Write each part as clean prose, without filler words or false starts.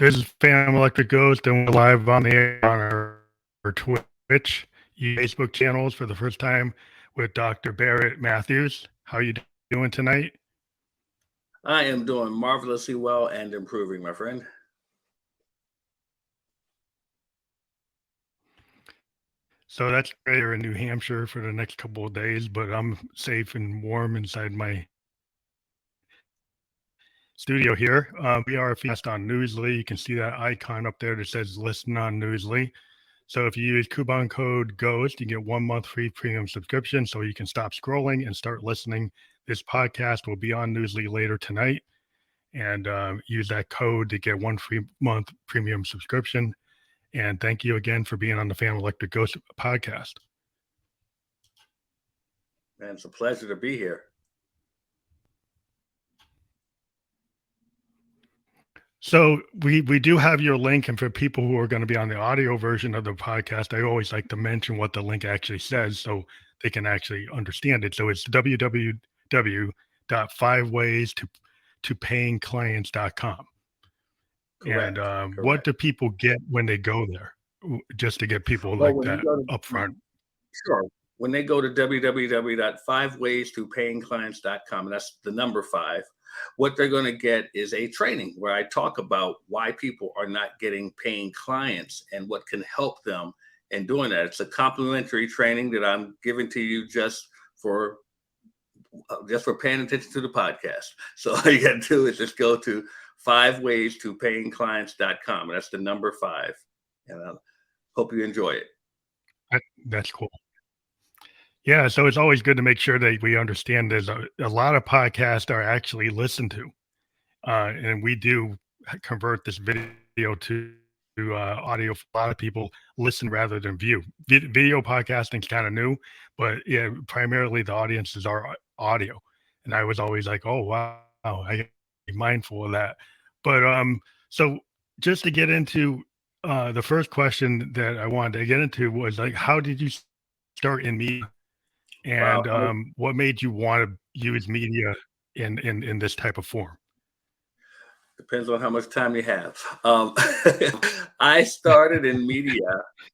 This is Phantom Electric Ghost, and we're live on the air on our Twitch, Facebook channels for the first time with Dr. Barrett Matthews. How are you doing tonight? I am doing marvelously well and improving, my friend. So that's great. We're in New Hampshire for the next couple of days, but I'm safe and warm inside my studio here. We are a fast on Newsly. You can see that icon up there that says listen on Newsly. So if you use coupon code GHOST, you get 1 month free premium subscription so you can stop scrolling and start listening. This podcast will be on Newsly later tonight, and use that code to get 1 free month premium subscription. And thank you again for being on the Phantom Electric Ghost podcast. Man, it's a pleasure to be here. So we do have your link, and for people who are going to be on the audio version of the podcast, I always like to mention what the link actually says so they can actually understand it. So it's www.5waystoPayingClients.com. Correct. And what do people get when they go there? Just to get people like that up front. Sure. When they go to www.5waystoPayingClients.com, and that's the number 5, what they're going to get is a training where I talk about why people are not getting paying clients and what can help them in doing that. It's a complimentary training that I'm giving to you just for paying attention to the podcast. So all you got to do is just go to 5waystoPayingClients.com, and that's the number 5. And I hope you enjoy it. That's cool. Yeah, so it's always good to make sure that we understand there's a lot of podcasts are actually listened to, and we do convert this video to audio. A lot of people listen rather than view. Video podcasting is kind of new, but yeah, primarily the audiences are audio. And I was always like, oh wow, I gotta be mindful of that. But so just to get into the first question that I wanted to get into was like, how did you start in media? And what made you want to use media in this type of form? Depends on how much time you have. I started in media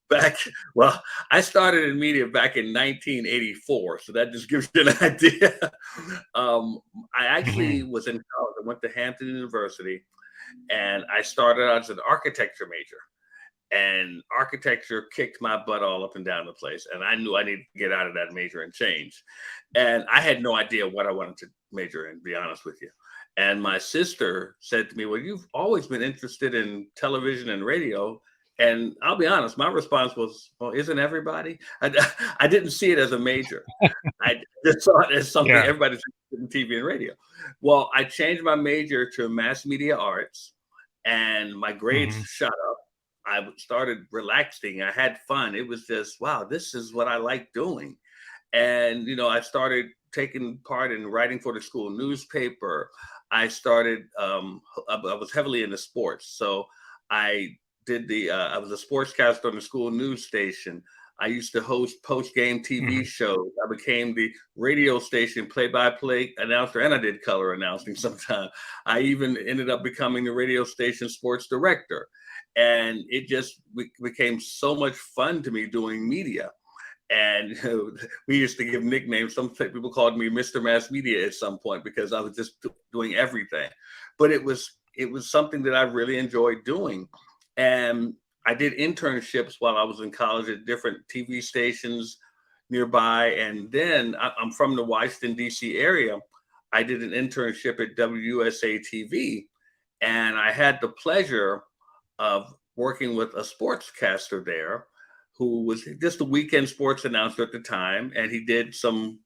back in 1984. So that just gives you an idea. I actually was in college. I went to Hampton University, and I started out as an architecture major. And architecture kicked my butt all up and down the place. And I knew I needed to get out of that major and change. And I had no idea what I wanted to major in, to be honest with you. And my sister said to me, well, you've always been interested in television and radio. And I'll be honest, my response was, well, isn't everybody? I didn't see it as a major. I just saw it as something everybody's interested in TV and radio. Well, I changed my major to mass media arts, and my grades shot up. I started relaxing. I had fun. It was just, wow, this is what I like doing. And, I started taking part in writing for the school newspaper. I started, I was heavily into sports. So I was a sportscaster on the school news station. I used to host post-game TV shows. I became the radio station play-by-play announcer, and I did color announcing sometimes. I even ended up becoming the radio station sports director. And it just became so much fun to me doing media. And we used to give nicknames. Some people called me Mr. Mass Media at some point because I was just doing everything. But it was something that I really enjoyed doing. And I did internships while I was in college at different TV stations nearby. And then I'm from the Washington, D.C. area. I did an internship at WUSA TV. And I had the pleasure of working with a sportscaster there who was just a weekend sports announcer at the time. And he did some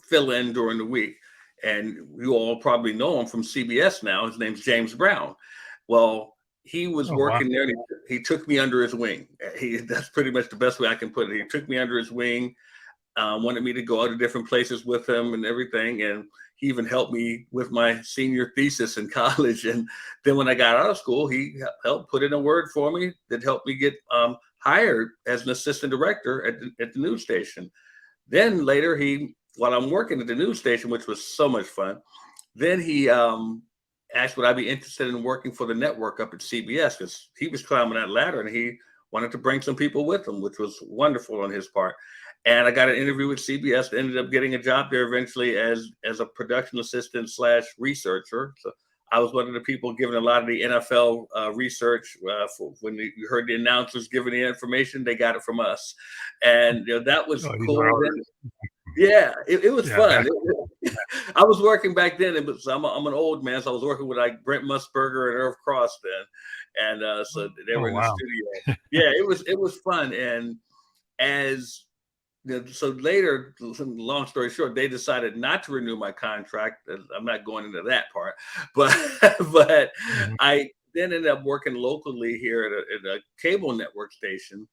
fill-in during the week. And you all probably know him from CBS now. His name's James Brown. Well, he was working there. And he took me under his wing. That's pretty much the best way I can put it. He took me under his wing, wanted me to go out to different places with him and everything. And he even helped me with my senior thesis in college. And then when I got out of school, he helped put in a word for me that helped me get hired as an assistant director at the news station. Then later, while I'm working at the news station, which was so much fun, then he asked would I be interested in working for the network up at CBS, because he was climbing that ladder and he wanted to bring some people with him, which was wonderful on his part. And I got an interview with CBS, ended up getting a job there eventually as a production assistant / researcher. So I was one of the people giving a lot of the NFL research. For when you heard the announcers giving the information, they got it from us. And that was cool. Yeah, it was fun. I was working back then, but I'm an old man, so I was working with like Brent Musburger and Irv Cross then, and so they were in the studio. Yeah, it was fun, and as so later, long story short, they decided not to renew my contract. I'm not going into that part, but I then ended up working locally here at a cable network station,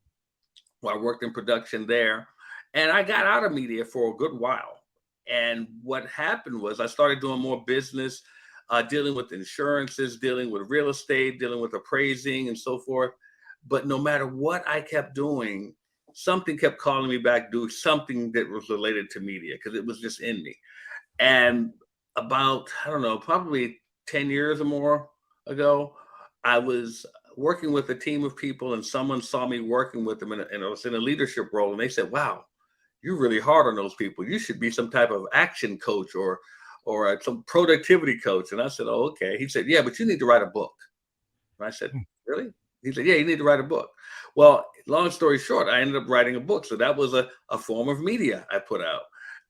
where I worked in production there, and I got out of media for a good while. And what happened was I started doing more business, dealing with insurances, dealing with real estate, dealing with appraising and so forth. But no matter what I kept doing, something kept calling me back, do something that was related to media, because it was just in me. And about, I don't know, probably 10 years or more ago, I was working with a team of people, and someone saw me working with them, and I was in a leadership role. And they said, wow, you're really hard on those people. You should be some type of action coach or some productivity coach. And I said, oh, okay. He said, yeah, but you need to write a book. And I said, really? He said, yeah, you need to write a book. Well, long story short, I ended up writing a book. So that was a form of media I put out.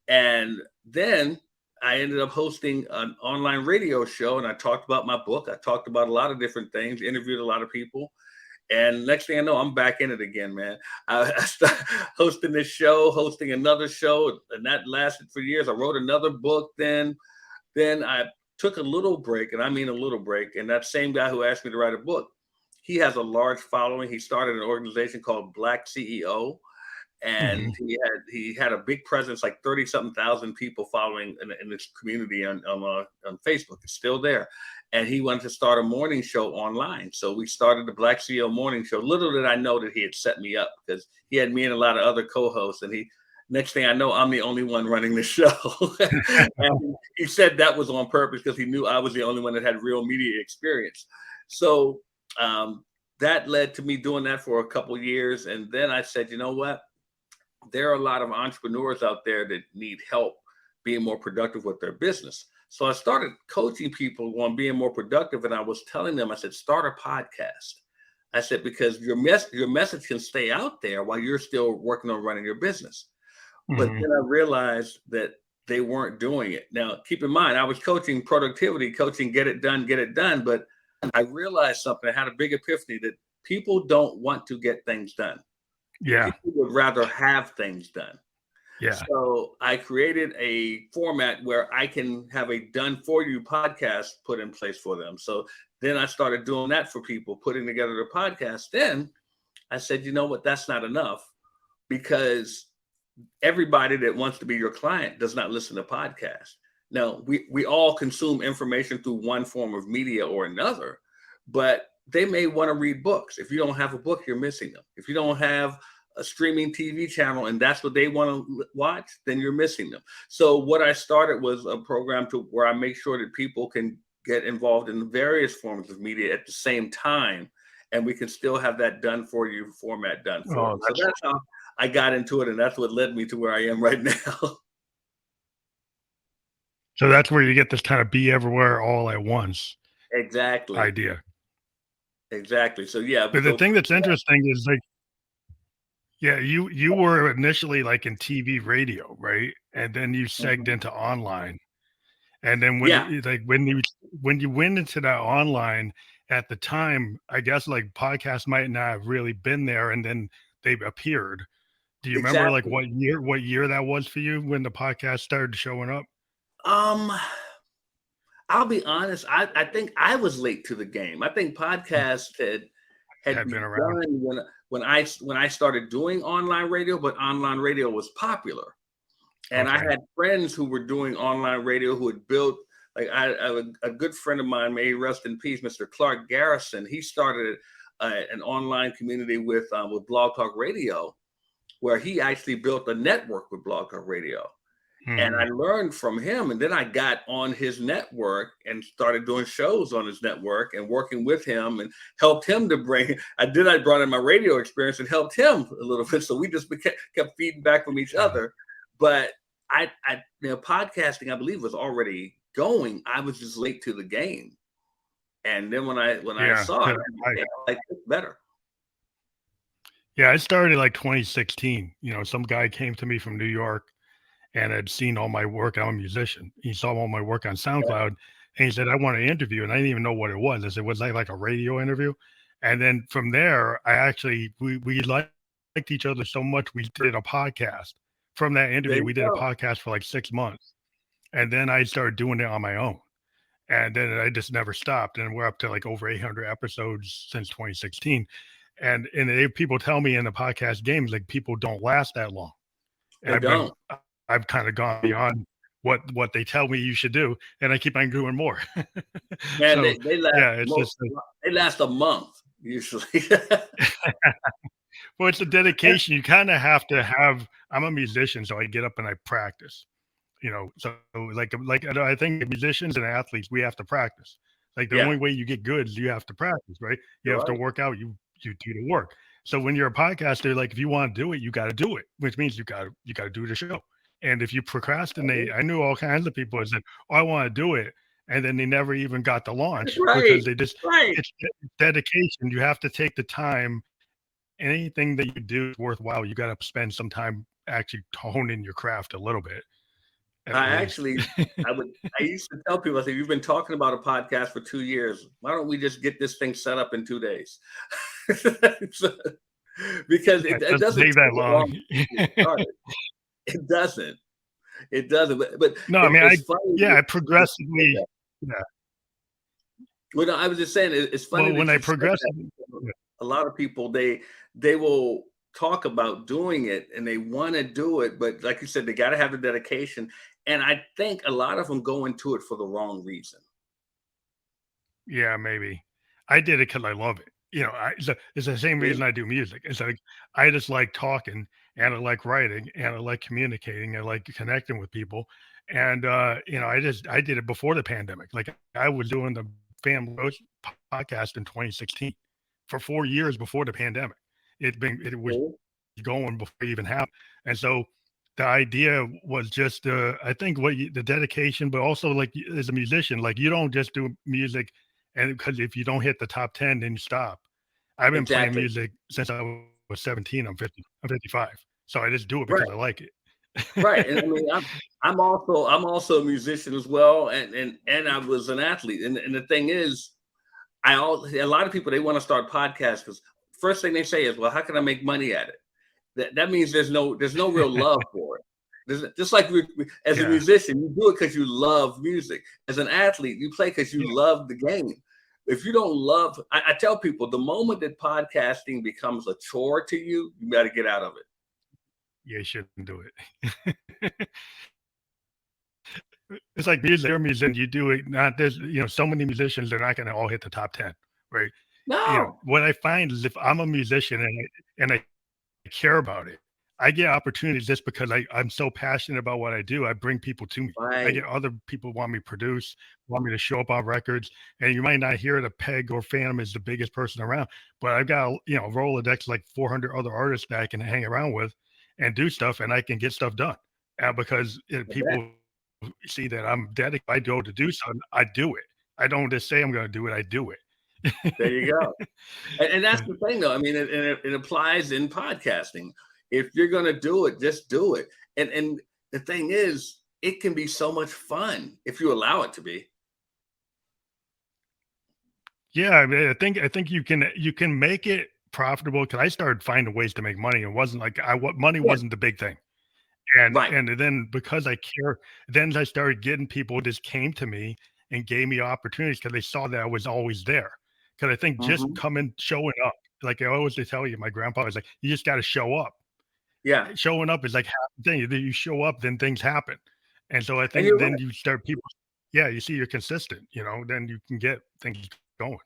And then I ended up hosting an online radio show, and I talked about my book. I talked about a lot of different things, interviewed a lot of people. And next thing I know, I'm back in it again, man. I started hosting this show, hosting another show, and that lasted for years. I wrote another book then. Then I took a little break, and I mean a little break. And that same guy who asked me to write a book, he has a large following. He started an organization called Black CEO, and he had a big presence, like 30-something thousand people following in this community on Facebook. It's still there. And he wanted to start a morning show online. So we started the Black CEO morning show. Little did I know that he had set me up, because he had me and a lot of other co-hosts, and next thing I know, I'm the only one running the show. And he said that was on purpose, because he knew I was the only one that had real media experience. So that led to me doing that for a couple of years. And then I said, you know what? There are a lot of entrepreneurs out there that need help being more productive with their business. So I started coaching people on being more productive. And I was telling them, I said, start a podcast. I said, because your message can stay out there while you're still working on running your business. But then I realized that they weren't doing it. Now, keep in mind, I was coaching productivity, coaching get it done. But I realized something. I had a big epiphany that people don't want to get things done. Yeah. People would rather have things done. Yeah. So I created a format where I can have a done for you podcast put in place for them. So then I started doing that for people, putting together the podcast. Then I said, you know what? That's not enough, because everybody that wants to be your client does not listen to podcasts. Now, we all consume information through one form of media or another, but they may want to read books. If you don't have a book, you're missing them. If you don't have a streaming TV channel and that's what they want to watch, then you're missing them. So what I started was a program where I make sure that people can get involved in various forms of media at the same time, and we can still have that done for you format done for you. So that's how I got into it, and that's what led me to where I am right now. So that's where you get this kind of be everywhere all at once idea. Exactly. So yeah. But the thing that's interesting is, like, yeah, you were initially like in TV radio, right? And then you segged into online. And then when you went into that online at the time, I guess like podcasts might not have really been there, and then they appeared. Do you remember like what year that was for you when the podcast started showing up? I'll be honest. I think I was late to the game. I think podcasts had been around when I started doing online radio, but online radio was popular. And I had friends who were doing online radio who had built, like a good friend of mine, may he rest in peace, Mr. Clark Garrison. He started an online community with Blog Talk Radio, where he actually built a network with Blog Talk Radio. And I Mhm. learned from him, and then I got on his network and started doing shows on his network and working with him and helped him to bring. I brought in my radio experience and helped him a little bit, so we just kept feeding back from each Yeah. other. But podcasting, I believe, was already going. I was just late to the game, and then when I Yeah. saw it, 'Cause I I said, "Hey, I like this better." yeah, I started like 2016. Some guy came to me from New York and had seen all my work. I'm a musician. He saw all my work on SoundCloud and he said, I want to interview. And I didn't even know what it was. I said, was that like a radio interview? And then from there, we liked each other so much. We did a podcast from that There interview. you We did a go. podcast for like 6 months. And then I started doing it on my own. And then I just never stopped. And we're up to like over 800 episodes since 2016. People tell me in the podcast games, like people don't last that long. And They don't. I've kind of gone beyond what they tell me you should do, and I keep on doing more. Man, So they last yeah, it's just they last a month usually. well, it's a dedication. You kind of have to have. I'm a musician, so I get up and I practice. So like I think musicians and athletes, we have to practice. Like the Yeah, only way you get good is you have to practice, right? You you're have to right. work out. You do the work. So when you're a podcaster, like if you want to do it, you got to do it, which means you got to do the show. And if you procrastinate, I knew all kinds of people that said, "Oh, I want to do it," and then they never even got the That's launch right. because they just Right. it's dedication. You have to take the time. Anything that you do is worthwhile. You got to spend some time actually honing your craft a little bit, at I least. actually I used to tell people, I said, "You've been talking about a podcast for 2 years. Why don't we just get this thing set up in 2 days?" So because Yeah, it it it doesn't doesn't take that take long. long to get started. It doesn't. It doesn't. But No, I mean, it's funny I that you say progressively that. yeah. Well, no, I was just saying it's funny Well, when that I you said that. progressively yeah. A lot of people, they will talk about doing it and they want to do it, but like you said, they got to have the dedication. And I think a lot of them go into it for the wrong reason. Yeah, maybe. I did it because I love it. It's the same See? reason I do music. It's like I just like talking and I like writing and I like communicating. I like connecting with people. And I did it before the pandemic. Like I was doing the family roast podcast in 2016 for 4 years before the pandemic. It was See? going before it even happened. And so the idea was just, I think the dedication, but also like as a musician, like you don't just do music, and because if you don't hit the top 10, then you stop. I've been playing Exactly. music since I was 17. I'm 50. I'm 55. So I just do it because Right. I like Right. And I it. mean, I'm also a musician as well, and I was an athlete. And the thing is, a lot of people, they want to start podcasts because first thing they say is, "Well, how can I make money at it?" That means there's no real love for it. Just like as a Yeah. musician, you do it because you love music. As an athlete, you play because you Yeah. love the game. If you don't love, I tell people, the moment that podcasting becomes a chore to you, you got to get out of it. Yeah, you shouldn't do it. It's like music. You're a musician. You do it. Not there's so many musicians. They're not going to all hit the top 10, right? No, What I find is if I'm a musician and I care about it, I get opportunities just because I'm so passionate about what I do. I bring people to me. I right? get other people want me to produce, want me to show up on records, and you might not hear it. A Peg or Phantom is the biggest person around, but I've got a Rolodex like 400 other artists that I can hang around with and do stuff, and I can get stuff done. Because people see that I'm dedicated. I go to do something, I do it. I don't just say I'm going to do it. I do There you it. go. And that's the thing, though. I mean, it applies in podcasting. If you're going to do it, just do it. And the thing is, it can be so much fun if you allow it to be. Yeah, I mean, I think you can make it profitable because I started finding ways to make money. It wasn't like I what money Yeah, wasn't the big thing. And right. and then because I care, then I started getting people who just came to me and gave me opportunities because they saw that I was always there. Because I think just Hmm. coming, showing up, like I always tell you, my grandpa was like, you just got to show up. Yeah, Showing up is like half the thing. Either you show up, then things happen. And so I and think you're then right. you start people. Yeah, you see you're consistent. Then you can get things going.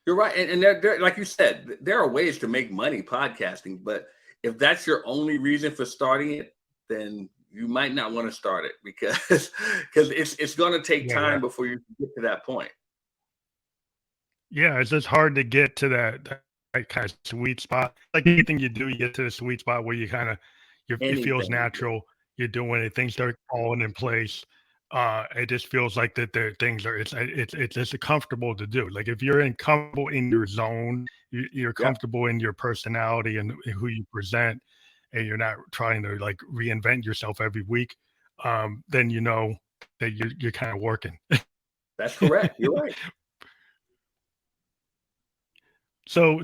You're right. And there, like you said, there are ways to make money podcasting, but if that's your only reason for starting it, then you might not want to start it because it's going to take Yeah, yeah. time before you get to that point. Yeah, it's just hard to get to that kind of sweet spot. Like anything you do, you get to the sweet spot where you kinda it feels Anything. natural, you're doing it, things start falling in place. It just feels like that the things are it's just comfortable to do. Like, if you're comfortable in your zone, you're Yep, comfortable in your personality and who you present, and you're not trying to, like, reinvent yourself every week, then you know that you're kinda working. that's correct. You're right. So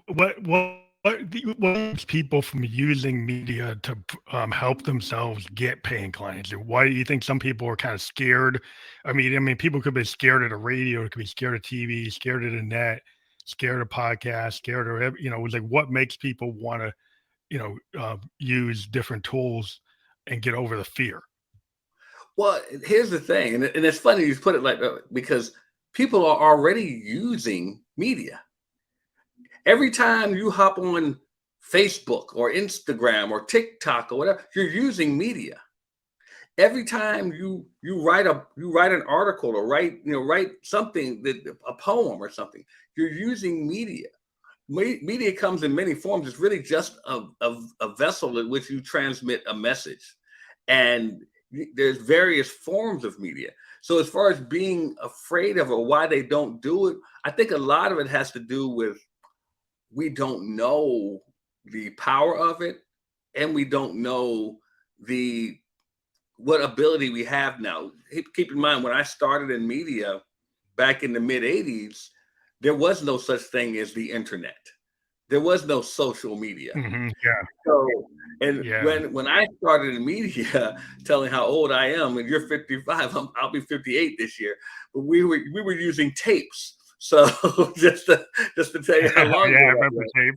what keeps people from using media to help themselves get paying clients? And why do you think some people are kind of scared? I mean, people could be scared of the radio, it could be scared of TV, scared of the net, scared of podcasts, scared of it's like what makes people want to use different tools and get over the fear? Well, here's the thing, and it's funny you put it like that because people are already using media. Every time you hop on Facebook or Instagram or TikTok or whatever, you're using media. Every time you write an article or write something that a poem or something, you're using media. Media comes in many forms. It's really just a vessel in which you transmit a message, and there's various forms of media. So as far as being afraid of or why they don't do it, I think a lot of it has to do with we don't know the power of it, and we don't know the what ability we have now. Keep in mind, when I started in media back in the mid 80s, there was no such thing as the internet. There was no social media. Yeah, So, and yeah. when I started in media, telling how old I am, and you're 55, I'll be 58 this year. But we were using tapes. So just to tell you how Yeah, long I ago that remember was, tape.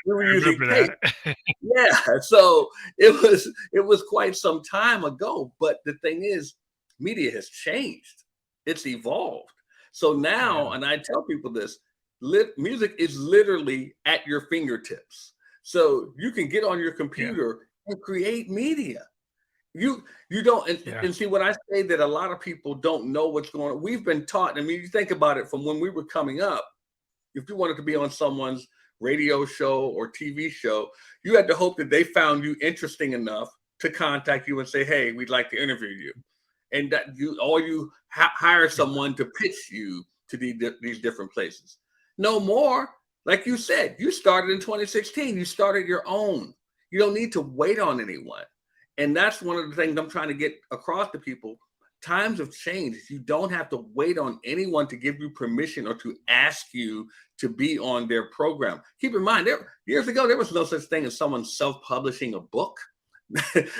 we were I using remember tapes. that. Yeah, so it was quite some time ago, but the thing is, media has changed. It's evolved. So now, Yeah, and I tell people this, music is literally at your fingertips. So you can get on your yeah, computer and create media. You don't yeah. and see when I say that a lot of people don't know what's going on. We've been taught. I mean, you think about it from when we were coming up, if you wanted to be on someone's radio show or TV show, you had to hope that they found you interesting enough to contact you and say, "Hey, we'd like to interview you," and that you hire someone to pitch you to these different places. No more, like you said, you started in 2016. You started your own. You don't need to wait on anyone, and that's one of the things I'm trying to get across to people. Times have changed. You don't have to wait on anyone to give you permission or to ask you to be on their program. Keep in mind, years ago, there was no such thing as someone self-publishing a book.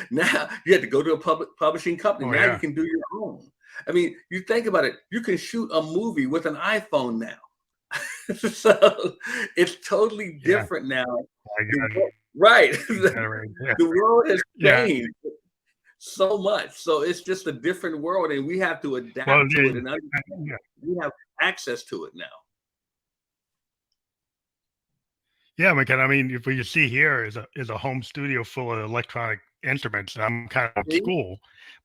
Now you had to go to a public publishing company. Oh, Now you yeah. can do your own. I mean, you think about it, you can shoot a movie with an iPhone now. So it's totally Yeah. different now. I got Right. that right. Yeah. The world has Yeah. changed so much. So it's just a different world, and we have to Well, adapt to it yeah, and understand yeah. we have access to it now. Yeah, because I mean, if what you see here is a home studio full of electronic instruments. I'm kind of old See? school,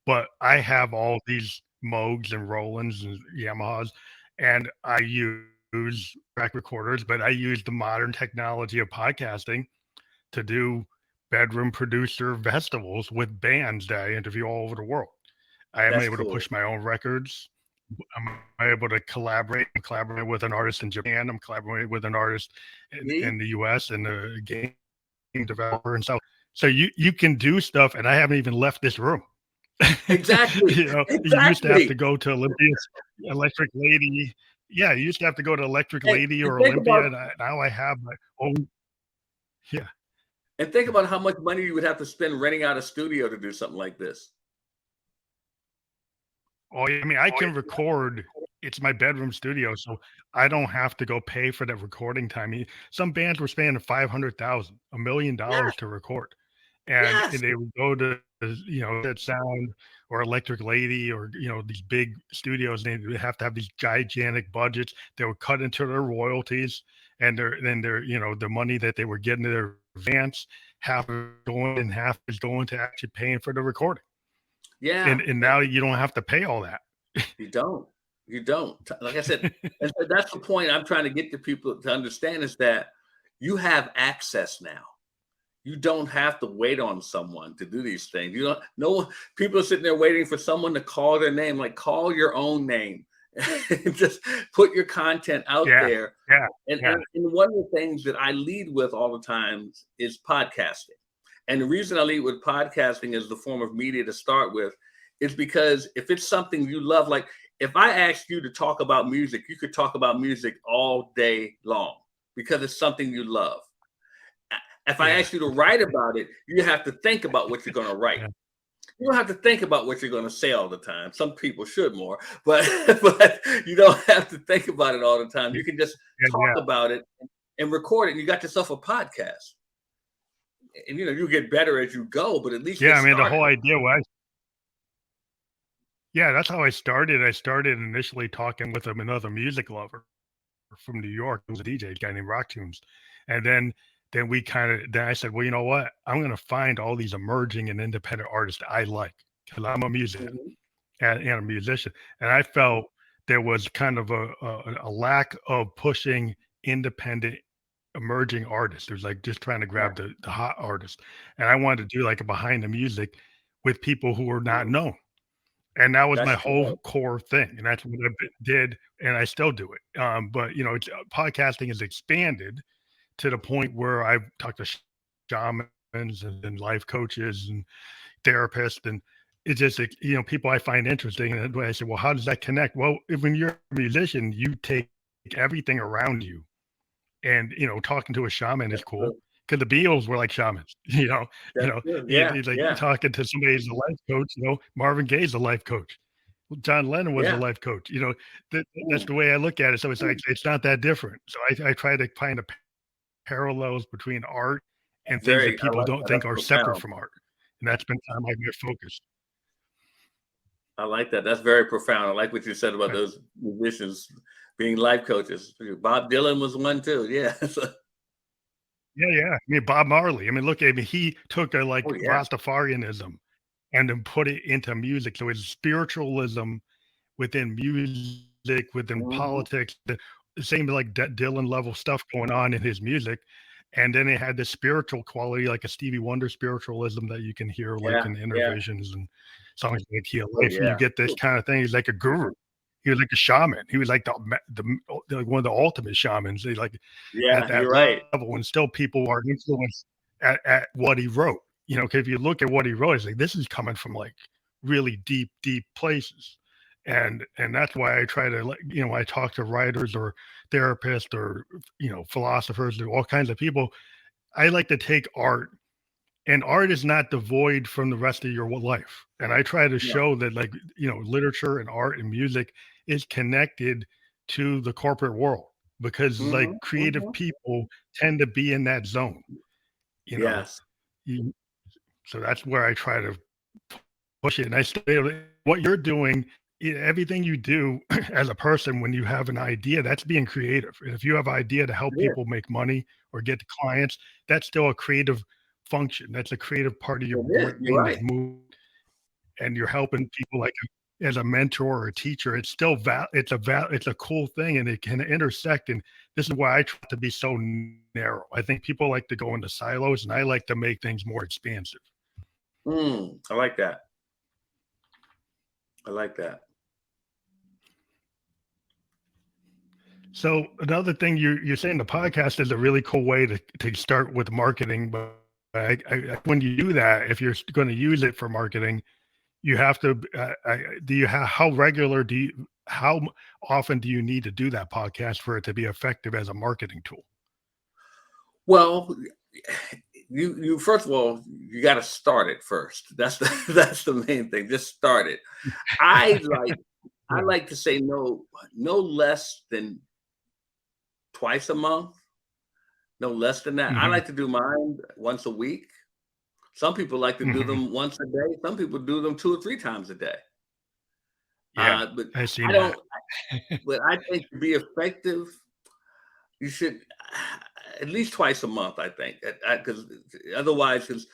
but I have all these Moogs and Rolands and Yamahas, and I use track recorders, but I use the modern technology of podcasting to do bedroom producer festivals with bands that I interview all over the world. I am That's able to cool. push my own records. I'm able to collaborate. I'm collaborating with an artist in Japan. I'm collaborating with an artist See? in the US and a game developer. And so you can do stuff, and I haven't even left this room. Exactly. You used to have to Exactly. go to Olympia's Electric Lady. Yeah, you used to have to go to Electric Lady And or think Olympia. about And now I have my own. Yeah. and think about how much money you would have to spend renting out a studio to do something like this. Oh, yeah, I mean, I can record. It's my bedroom studio, so I don't have to go pay for that recording time. Some bands were spending 500,000, $1 million Yes, to record, and yes. they would go to that Sound or Electric Lady or these big studios. They would have to have these gigantic budgets. They would cut into their royalties and their the money that they were getting in their advance, half is going and half is going to actually paying for the recording. Yeah. And now you don't have to pay all that. You don't. You don't. Like I said, and so that's the point I'm trying to get to people to understand is that you have access now. You don't have to wait on someone to do these things. You don't. No people are sitting there waiting for someone to call their name. Like call your own name. Just put your content out Yeah, there. yeah, And, yeah, and one of the things that I lead with all the time is podcasting. And the reason I lead with podcasting as the form of media to start with is because if it's something you love, like if I asked you to talk about music, you could talk about music all day long because it's something you love. If I yeah, ask you to write about it, you have to think about what you're going to write. yeah, You don't have to think about what you're going to say all the time. Some people should more, but but you don't have to think about it all the time. You can just yeah, talk yeah. about it and record it. And you got yourself a podcast, and you get better as you go. But at least Yeah, get I mean, the whole started. idea was, yeah, that's how I started. I started initially talking with another music lover from New York. It was a DJ, guy named Rock Tunes. And then then I said, well, you know what? I'm going to find all these emerging and independent artists I like because I'm a musician Mhm. and a musician. And I felt there was kind of a lack of pushing independent emerging artists. There's like just trying to Yeah, grab the hot artists. And I wanted to do like a behind the music with people who were not known. And that was my that's whole correct. core thing, and that's what I did, and I still do it. But it's, podcasting has expanded to the point where I've talked to shamans and life coaches and therapists, and it's just like, people I find interesting. And when I say, well, how does that connect? Well, when you're a musician, you take everything around you, and talking to a shaman is That's cool true. because the Beatles were like shamans. That's true. Yeah, It's like yeah, talking to somebody who's a life coach. Marvin Gaye's a life coach. John Lennon was a yeah. life coach. That's Mm, the way I look at it. So it's like mm. it's not that different. So I try to find parallels between art and things that I people like don't that. think That's are separate profound. from art, and that's been kind of my focus. I like that. That's very profound. I like what you said about Right. those musicians being life coaches. Bob Dylan was one too. Yeah. Yeah, yeah. I mean, Bob Marley. I mean, look, he took a like Oh yeah. Rastafarianism and then put it into music. So it's spiritualism within music, within Mhm. politics, the same like Dylan level stuff going on in his music. And then it had this spiritual quality, like a Stevie Wonder spiritualism that you can hear like Yeah. in Yeah. Innervisions and songs like Heal Oh Life. And you yeah. get this Ooh, kind of thing. He's like a guru. He was like a shaman. He was like like one of the ultimate shamans. They like at yeah. that You're right. level, and still people are influenced at what he wrote. Because if you look at what he wrote, it's like this is coming from like really deep, deep places. And that's why I try to I talk to writers or therapists or philosophers or all kinds of people. I like to take art, and art is not devoid from the rest of your life. And I try to No. show that like literature and art and music is connected to the corporate world because like Hmm. creative Hmm. people tend to be in that zone. You know, Yes. you, so that's where I try to push it. And I still, what you're doing, everything you do as a person, when you have an idea, that's being creative. And if you have an idea to help It is. people make money or get clients, that's still a creative function. That's a creative part of your It is. You're brain that's right. moving, and you're helping people like as a mentor or a teacher. It's still it's a cool thing, and it can intersect. And this is why I try to be so narrow. I think people like to go into silos, and I like to make things more expansive. I like that. I like that. So another thing you're saying, the podcast is a really cool way to start with marketing, but when you do that, if you're going to use it for marketing, you have to. Do you have how regular do you how often do you need to do that podcast for it to be effective as a marketing tool? Well, you first of all, you got to start it first. That's the that's the main thing. Just start it. I like I Yeah. like to say no less than twice a month, no less than that. I Hmm. like to do mine once a week. Some people like to do Hmm. them once a day. Some people do them 2 or 3 times a day. Yeah, But I've seen I that. don't. But I think to be effective, you should. at least twice a month, I think, because otherwise, because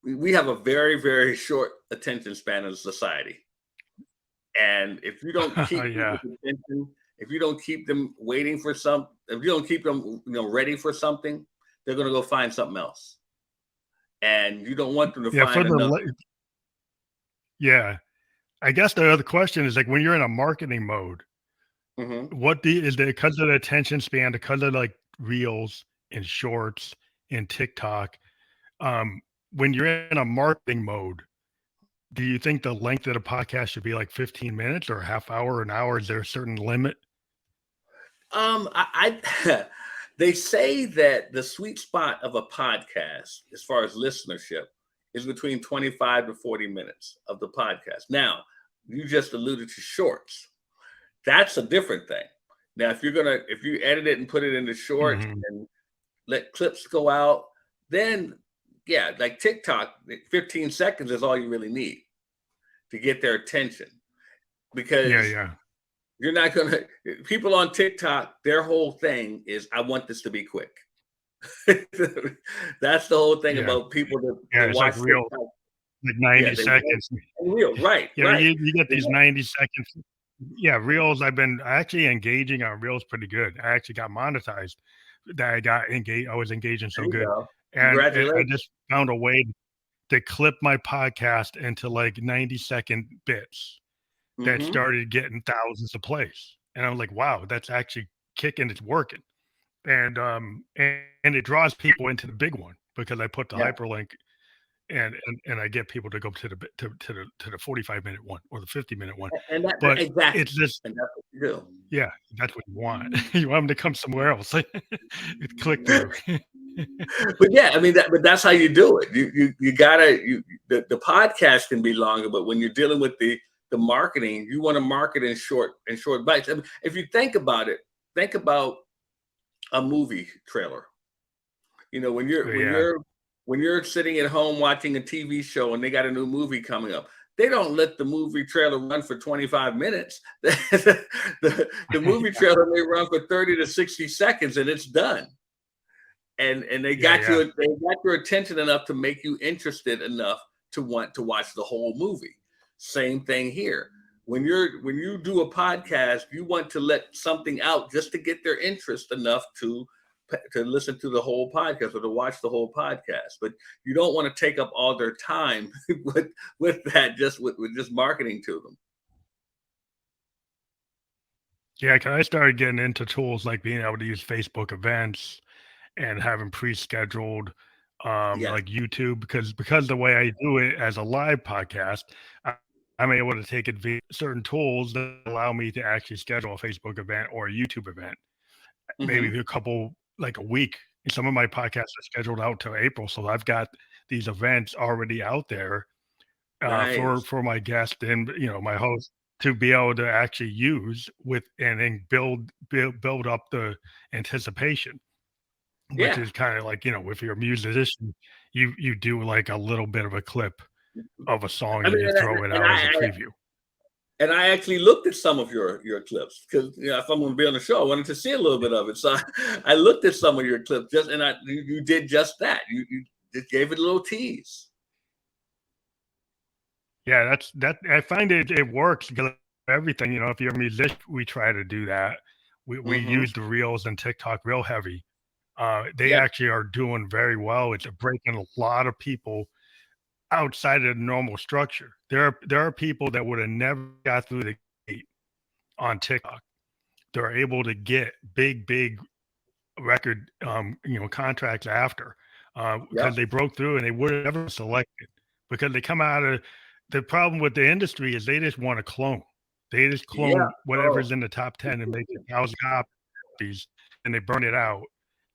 we have a very, very short attention span as a society. And if you don't keep Yeah. people's attention, if you don't keep them waiting for if you don't keep them, ready for something, they're going to go find something else. And you don't want them to Yeah. For find the, another. yeah. I guess the other question is like when you're in a marketing mode, Mhm. is it because of the attention span, because of like reels and shorts and TikTok? Um, when you're in a marketing mode, do you think the length of the podcast should be like 15 minutes or a half hour, an hour? Is there a certain limit? I they say that the sweet spot of a podcast, as far as listenership, is between 25 to 40 minutes of the podcast. Now, you just alluded to shorts. That's a different thing. Now, if you edit it and put it into shorts Mhm. and let clips go out, then yeah, like TikTok, 15 seconds is all you really need to get their attention Yeah, because yeah. you're not gonna people on TikTok, their whole thing is I want this to be quick. That's the whole thing Yeah. about people Yeah, that it's like watch real, TikTok. like Yeah, 90 they want seconds. real, right, You know, right. you get They these want- 90 seconds. Yeah, reels. I've been actually engaging on reels pretty good. I actually got monetized. That I got engaged. I was engaging There so you good, go. and I Congratulations. just found a way to clip my podcast into like 90-second bits that Hmm. started getting thousands of plays. And I was like, wow, that's actually kicking. It's working. And it draws people into the big one because I put the Yeah, hyperlink and I get people to go to the to the 45-minute one or the 50-minute one. and But exactly, it's just and that's what you do. yeah, that's what you want. You want them to come somewhere else. It's click through. But yeah, I mean but that's how you do it. You gotta the podcast can be longer, but when you're dealing with the marketing, you want to market in short bites. I mean, if you think about it, think about a movie trailer. You know, Yeah. when you're sitting at home watching a TV show and they got a new movie coming up, they don't let the movie trailer run for 25 minutes. The movie trailer may run for 30 to 60 seconds and it's done. And Yeah, yeah. they got your attention enough to make you interested enough to want to watch the whole movie. Same thing here. When you do a podcast, you want to let something out just to get their interest enough to listen to the whole podcast or to watch the whole podcast. But you don't want to take up all their time with that with just marketing to them. Yeah, 'cause I started getting into tools like being able to use Facebook events and having pre-scheduled, Yes. like YouTube because the way I do it as a live podcast, I I'm able to take advantage certain tools that allow me to actually schedule a Facebook event or a YouTube event, Hmm. maybe a couple like a week. Some of my podcasts are scheduled out to April, so I've got these events already out there, Nice. for my guest and, my host to be able to actually use with and then build up the anticipation. Which Yeah. is kinda like, if you're a musician, you do, like, a little bit of a clip of a song I and mean, you throw it and out as a preview. I actually looked at some of your clips because if I'm going to be on the show, I wanted to see a little bit of it. So I looked at some of your clips you did just that. You just gave it a little tease. Yeah, that I find it works because everything, if you're a musician, we try to do that. We Hmm. use the reels and TikTok real heavy. They Yeah. actually are doing very well. It's breaking a lot of people outside of the normal structure. There are people that would have never got through the gate on TikTok. They're able to get big record, contracts after, because Yep. they broke through and they would have never selected because they come out of the problem with the industry is they just want to clone. They just Yeah. clone Oh, whatever's in the top 10 and make 1,000 copies and they burn it out.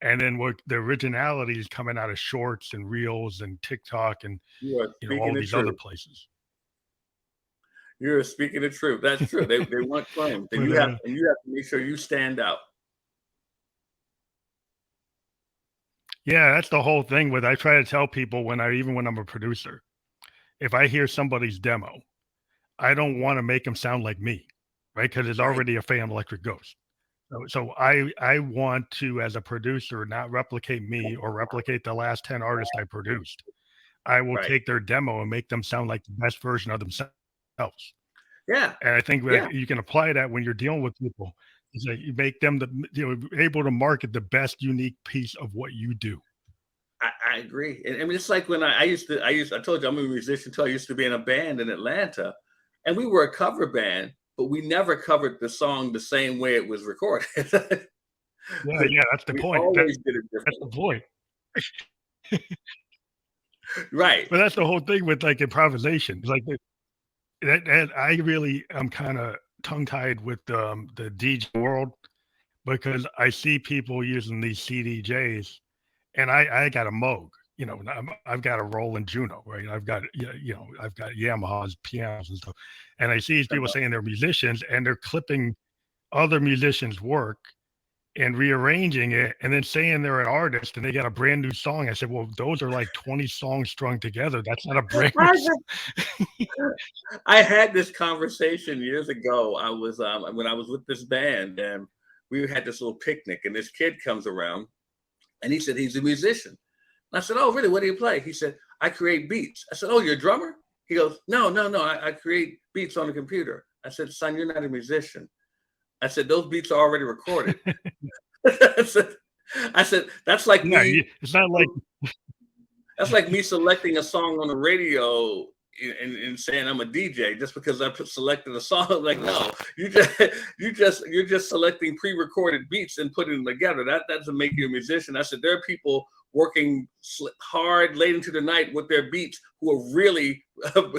And then what the originality is coming out of shorts and reels and TikTok and, you are all speaking the these other truth. places. You're speaking the truth. That's true. They want claims, and But you have to make sure you stand out. yeah, that's the whole thing with I try to tell people when I'm a producer, if I hear somebody's demo, I don't wanna make make them sound like me, right? Because it's Right. already a Fan Electric Ghost. So I want to, as a producer, not replicate me or replicate the last 10 artists I produced. I will Right. take their demo and make them sound like the best version of themselves. Yeah. And I think Yeah. like you can apply that when you're dealing with people. Is that you make them able to market the best unique piece of what you do. I agree. And I mean, it's like when I told you I'm a musician too. I used to be in a band in Atlanta, and we were a cover band, but we never covered the song the same way it was recorded. Yeah, yeah, that's the We point. always did it That's the differently. point. Right. But that's the whole thing with like improvisation. Like that I really am kind of tongue tied with the DJ world because I see people using these CDJs and I got a Moog, I've got a Roland Juno, right? I've got, I've got Yamahas, pianos and stuff. And I see these people Uh-huh. saying they're musicians and they're clipping other musicians' work and rearranging it and then saying they're an artist and they got a brand new song. I said, well, those are like 20 songs strung together. That's not a brand new song. I had this conversation years ago. I was when I was with this band, and we had this little picnic, and this kid comes around, and he said he's a musician. And I said, "Oh, really? What do you play?" He said, "I create beats." I said, "Oh, you're a drummer?" He goes, "No, no, no. I create beats on the computer." I said, "Son, you're not a musician." I said, "Those beats are already recorded." I said, "That's like Yeah, me. it's not like That's like me selecting a song on the radio and saying I'm a DJ just because I selected a song." Like, no, you're just selecting pre-recorded beats and putting them together. That doesn't make you a musician. I said there are people working hard late into the night with their beats who are really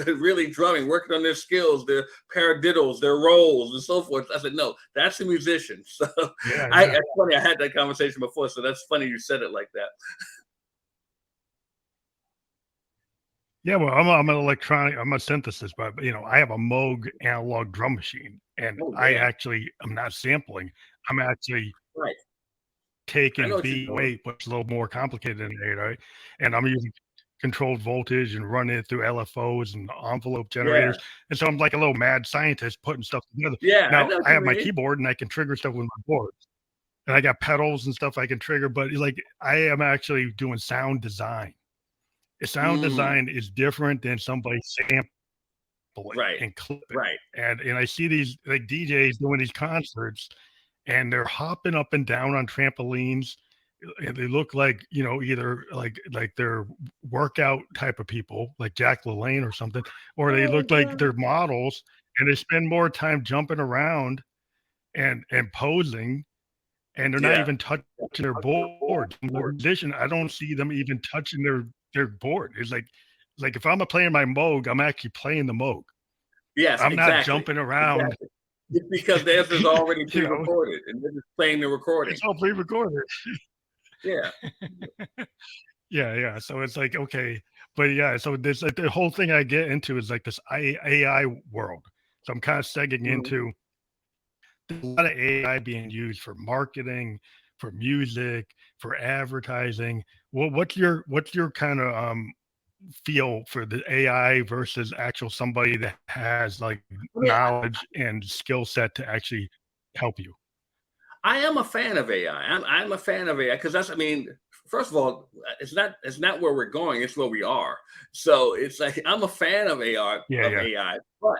really drumming, working on their skills, their paradiddles, their rolls, and so forth. I said, no, that's a musician. So yeah, yeah. it's funny. I had that conversation before, so that's funny you said it like that. Yeah, well, I'm a synthesis, but I have a Moog analog drum machine, and Oh I yeah, actually am not sampling. I'm actually right. I know taking what you're beat doing. weight, but it's a little more complicated than that, right? And I'm using controlled voltage and running it through LFOs and envelope Yeah. generators. And so I'm like a little mad scientist putting stuff together. Yeah, I Now know what I you have my mean. keyboard and I can trigger stuff with my board. And I got pedals and stuff I can trigger, but like I am actually doing sound design. Sound Mm, design is different than somebody sampling right, and clipping. right. And I see these like DJs doing these concerts and they're hopping up and down on trampolines. And they look like, either like they're workout type of people, like Jack LaLanne or something, or they Oh look like god. they're models and they spend more time jumping around and posing and they're not Yeah. even touching their board. In addition, I don't see them even touching their board. It's like if I'm playing my Moog, I'm actually playing the Moog. Yes, I'm not exactly, jumping around, exactly. It's because theirs is already you know, pre-recorded, and they're just playing the recording. it's all pre-recorded. Yeah. Yeah, yeah. So it's like, okay, but yeah, so this like the whole thing I get into is like this AI world. So I'm kind of segging Mhm. into there's a lot of AI being used for marketing, for music, for advertising. Well, what's your kind of feel for the AI versus actual somebody that has like I mean, knowledge and skill set to actually help you? I am a fan of AI. I'm a fan of AI because I mean, first of all, it's not where we're going, it's where we are. So it's like I'm a fan of Yeah, yeah. AI, but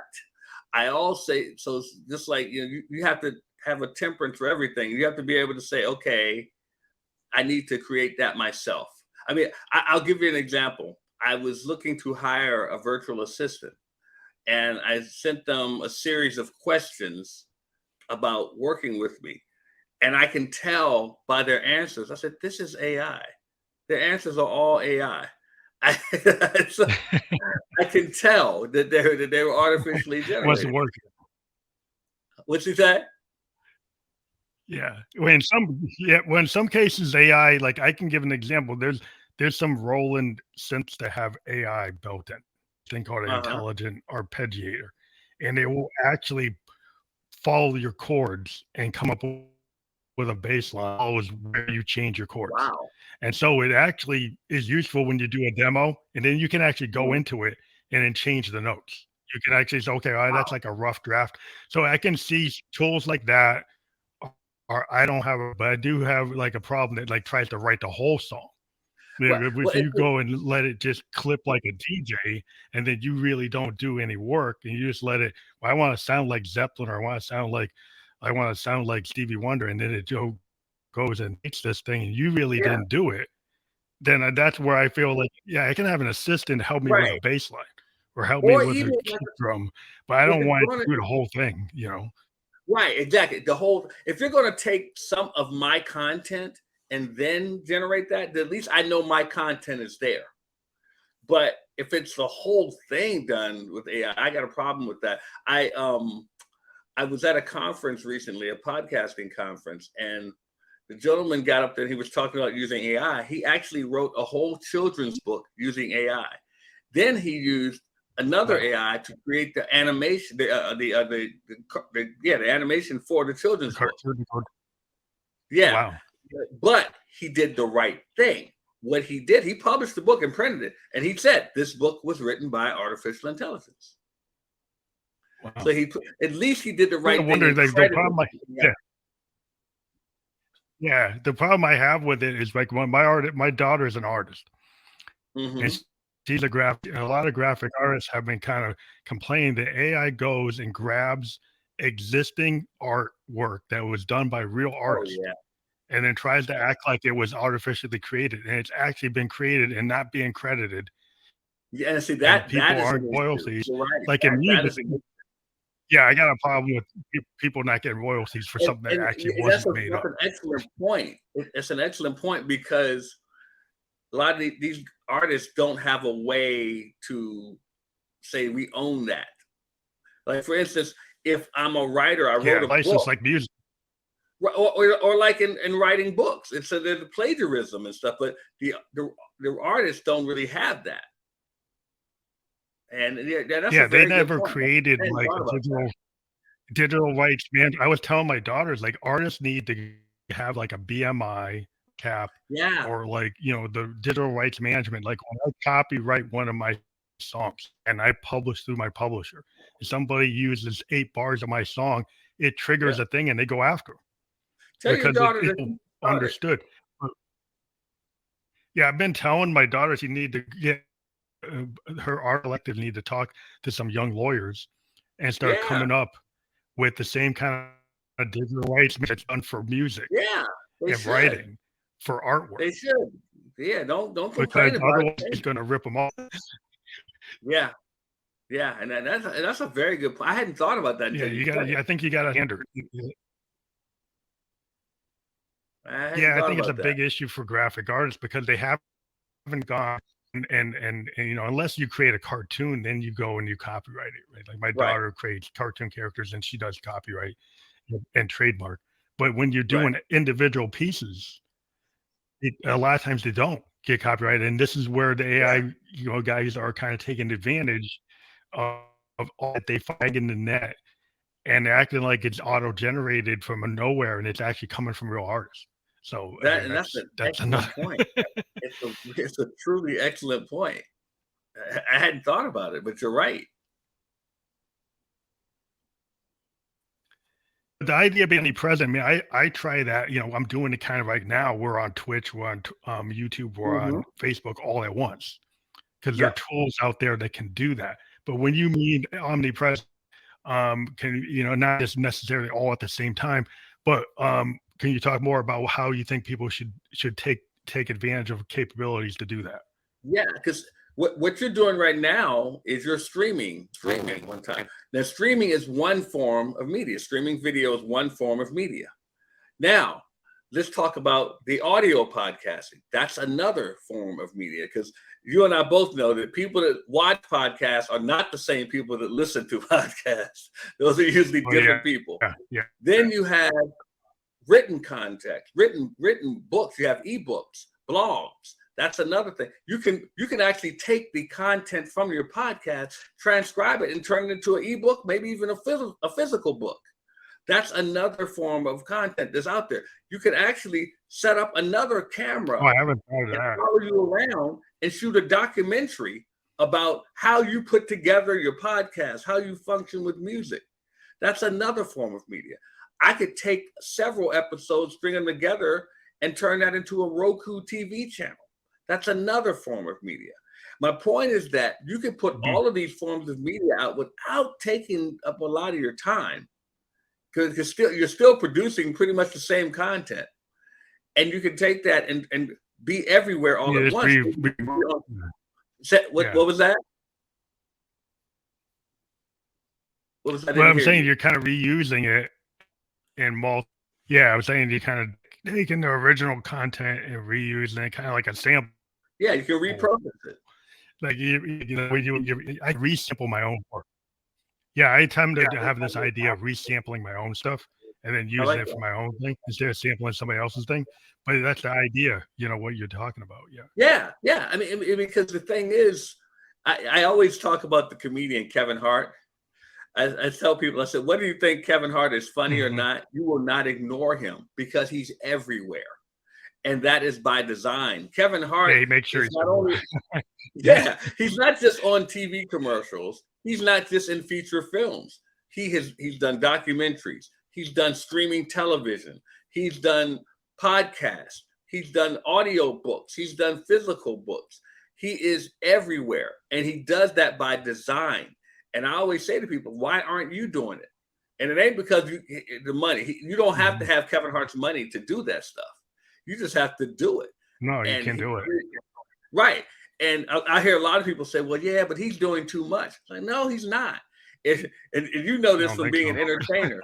I also so it's just like you have to have a temperance for everything. You have to be able to say, okay, I need to create that myself. I mean, I'll give you an example. I was looking to hire a virtual assistant, and I sent them a series of questions about working with me. And I can tell by their answers. I said, "This is AI. Their answers are all AI." So I can tell that they were artificially Wasn't generated. working. What's he say? Yeah. When some cases AI, like I can give an example. There's some Roland synths that have AI built in, thing called an Uh huh. intelligent arpeggiator, and it will actually follow your chords and come up with a bass line follows where you change your chords. Wow. And so it actually is useful when you do a demo, and then you can actually go Mhm. into it and then change the notes. You can actually say, okay, all right, that's Wow. like a rough draft. So I can see tools like that I don't have but I do have like a problem that like tries to write the whole song. Right. If Well, you go and let it just clip like a DJ, and then you really don't do any work, and you just let it. Well, I want to sound like Zeppelin, or I want to sound like Stevie Wonder, and then it goes and makes this thing, and you really yeah. didn't do it. Then that's where I feel like, yeah, I can have an assistant help me with a Right. bass line or help me Or with even a like kick drum, but I if don't it's want it going to to do the whole thing, you know? right, exactly. The whole if you're going to take some of my content and then generate that, then at least I know my content is there. But if it's the whole thing done with AI, I got a problem with that. I was at a conference recently, a podcasting conference, and the gentleman got up there and he was talking about using AI. He actually wrote a whole children's book using AI. Then he used another Wow. AI to create the animation, the animation for the The children's book. cartoon code. Yeah, Wow. but he did the right thing. What he did, he published the book and printed it, and he said this book was written by artificial intelligence. So Wow. at least he did the I right thing wonder, and like, the credited. problem yeah, the problem I have with it is, like, when my daughter is an artist, and Mm-hmm. she's a lot of graphic artists have been kinda complaining that AI goes and grabs existing artwork that was done by real Oh artists, yeah, and then tries to act like it was artificially created, and it's actually been created and not being credited, yeah. And see and that people is aren't an issue. royalties. You're right. Like in That music, is an yeah, I got a problem with people not getting royalties for something that and actually that's wasn't made that's up. an excellent point. It's an excellent point because a lot of these artists don't have a way to say we own that. Like for instance, if I'm a writer, I wrote Yeah, a license book, like music. or like in writing books, it's there's plagiarism and stuff, but the artists don't really have that. And yeah, that's a Yeah, they very good never point. created I hadn't like thought a about that. digital rights man. I was telling my daughters, like, artists need to have like a BMI cap Yeah, or like, the digital rights management. Like when I copyright one of my songs and I publish through my publisher, if somebody uses 8 bars of my song, it yeah. triggers a thing and they go after 'em Tell your because daughter that people she started. understood. But yeah, I've been telling my daughters you need to get her art elective need to talk to some young lawyers and start Yeah, coming up with the same kind of digital rights that's done for music yeah. They and should. writing for artwork They should. Yeah, don't because complain about otherwise he's it. going to rip them off. Yeah, yeah, and that's a very good point. I hadn't thought about that Yeah, until you you got said to. it. I think you got to handle it. I hadn't Yeah, I thought think it's a about that. big issue for graphic artists because they haven't gone and unless you create a cartoon, then you go and you copyright it, right? Like my Right, daughter creates cartoon characters and she does copyright and trademark. But when you're right. doing individual pieces, a lot of times they don't get copyrighted, and this is where the AI, Yeah. guys are kind of taking advantage of, all that they find in the net and acting like it's auto generated from nowhere, and it's actually coming from real artists. So I That mean, and that's an that's another. excellent point. It's a truly excellent point. I hadn't thought about it, but you're right. The idea of being present, I mean, I try that. I'm doing it kind of right now. We're on Twitch, we're on YouTube, we're Mhm. on Facebook all at once because there are Yep. tools out there that can do that. But when you mean omnipresent, can not just necessarily all at the same time, but can you talk more about how you think people should take advantage of capabilities to do that? Yeah, because what you're doing right now is you're streaming one time. Now, streaming is one form of media. Streaming video is one form of media. Now, let's talk about the audio podcasting. That's another form of media because you and I both know that people that watch podcasts are not the same people that listen to podcasts. Those are usually Oh yeah, different people. yeah, yeah. Then you have written content, written books. You have ebooks, blogs. That's another thing. You can actually take the content from your podcast, transcribe it, and turn it into an ebook, maybe even a physical book. That's another form of content that's out there. You can actually set up another Oh, camera I haven't thought of and that. follow you around and shoot a documentary about how you put together your podcast, how you function with music. That's another form of media. I could take several episodes, string them together, and turn that into a Roku TV channel. That's another form of media. My point is that you can put all of these forms of media out without taking up a lot of your time, because you're still producing pretty much the same content, and you can take that and be everywhere all at once. What was that? What was that? Well, I'm saying you're kind of reusing it in I was saying you're kind of taking the original content and reusing it, kind of like a sample. Yeah, you can repurpose it. Like I resample my own work. Yeah, I tend to have this idea of resampling my own stuff and then using it for my own thing instead of sampling somebody else's thing. But that's the idea, what you're talking about. Yeah. I mean, because the thing is, I always talk about the comedian Kevin Hart. I tell people, I said, whether you think Kevin Hart is funny or not, you will not ignore him because he's everywhere. And that is by design. Kevin Hart, he makes sure he's not only, he's not just on TV commercials. He's not just in feature films. He's done documentaries. He's done streaming television. He's done podcasts. He's done audio books. He's done physical books. He is everywhere. And he does that by design. And I always say to people, why aren't you doing it? And it ain't because the money. You don't have to have Kevin Hart's money to do that stuff. You just have to do it. No, you can't do it. Right. And I hear a lot of people say, well, yeah, but he's doing too much. Like, no, he's not. And you know this from being an entertainer.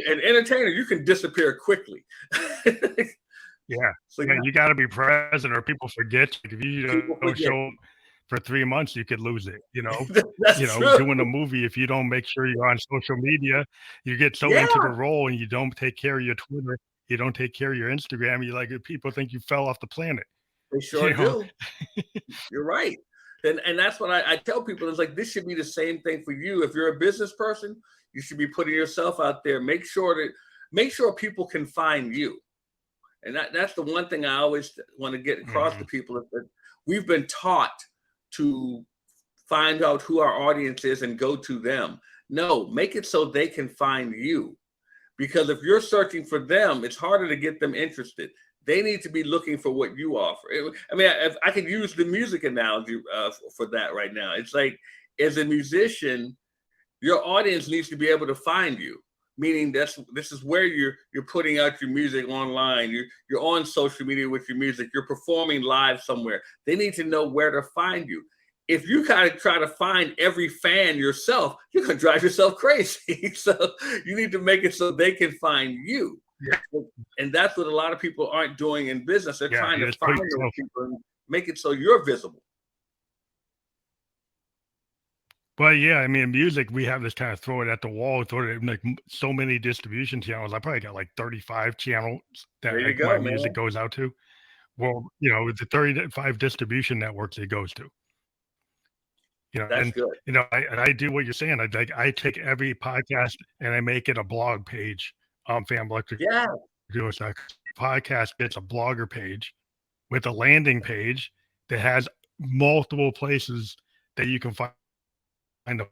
An entertainer, you can disappear quickly. So you got to be present or people forget. If you don't show up for 3 months, you could lose it. True. Doing a movie, if you don't make sure you're on social media, you get so into the role and you don't take care of your Twitter, you don't take care of your Instagram. You people think you fell off the planet. They sure do. You're right. And that's what I tell people. It's like, this should be the same thing for you. If you're a business person, you should be putting yourself out there. Make sure people can find you. And that's the one thing I always want to get across to people, is that we've been taught to find out who our audience is and go to them. No, make it so they can find you. Because if you're searching for them, it's harder to get them interested. They need to be looking for what you offer. If I could use the music analogy for that right now. It's like, as a musician, your audience needs to be able to find you. Meaning this is where you're putting out your music online. You're on social media with your music. You're performing live somewhere. They need to know where to find you. If you kind of try to find every fan yourself, you're going to drive yourself crazy. So you need to make it so they can find you. And that's what a lot of people aren't doing in business. They're trying to find those people and make it so you're visible. But music, we have this kind of throw it at the wall, throw it like so many distribution channels. I probably got like 35 channels that my music goes out to. Well, the 35 distribution networks it goes to. That's good. I do what you're saying. I take every podcast and I make it a blog page on Fam Electric. Yeah. Podcast gets a blogger page with a landing page that has multiple places that you can find a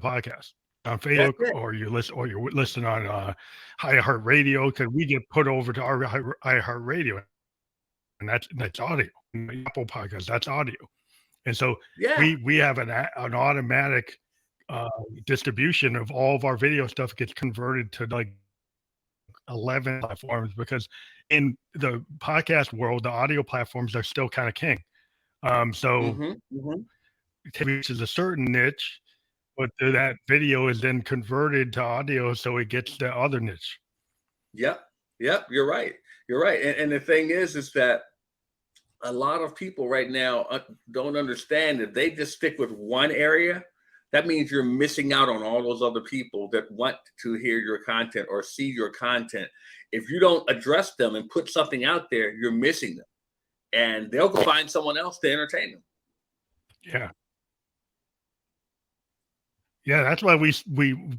podcast on Facebook, or you're listening on iHeartRadio, because we get put over to our iHeartRadio, and that's audio. Apple Podcast, that's audio. And so we have an automatic distribution of all of our video stuff gets converted to like 11 platforms, because in the podcast world, the audio platforms are still kind of king. It reaches a certain niche, but that video is then converted to audio, so it gets the other niche. Yep, you're right. And the thing is that a lot of people right now don't understand that they just stick with one area. That means you're missing out on all those other people that want to hear your content or see your content. If you don't address them and put something out there, you're missing them, and they'll go find someone else to entertain them. Yeah, that's why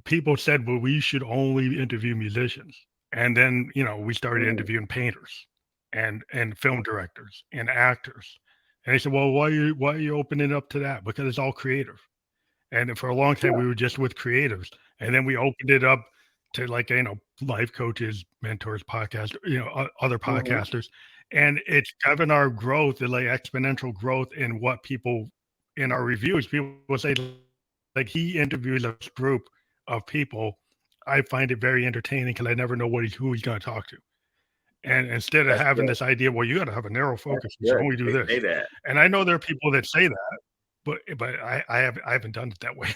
people said, well, we should only interview musicians. And then, we started interviewing painters and film directors and actors. And they said, well, why are you opening up to that? Because it's all creative. And for a long time, we were just with creatives. And then we opened it up to life coaches, mentors, podcast, other Mhm. podcasters, and it's driven our growth, like exponential growth in what people in our reviews. People will say, like, he interviews a group of people. I find it very entertaining because I never know who he's going to talk to. And instead of That's having good. this idea, well, you got to have a narrow That's focus, you should good. only do They this. say that. And I know there are people that say that, but I haven't done it that way.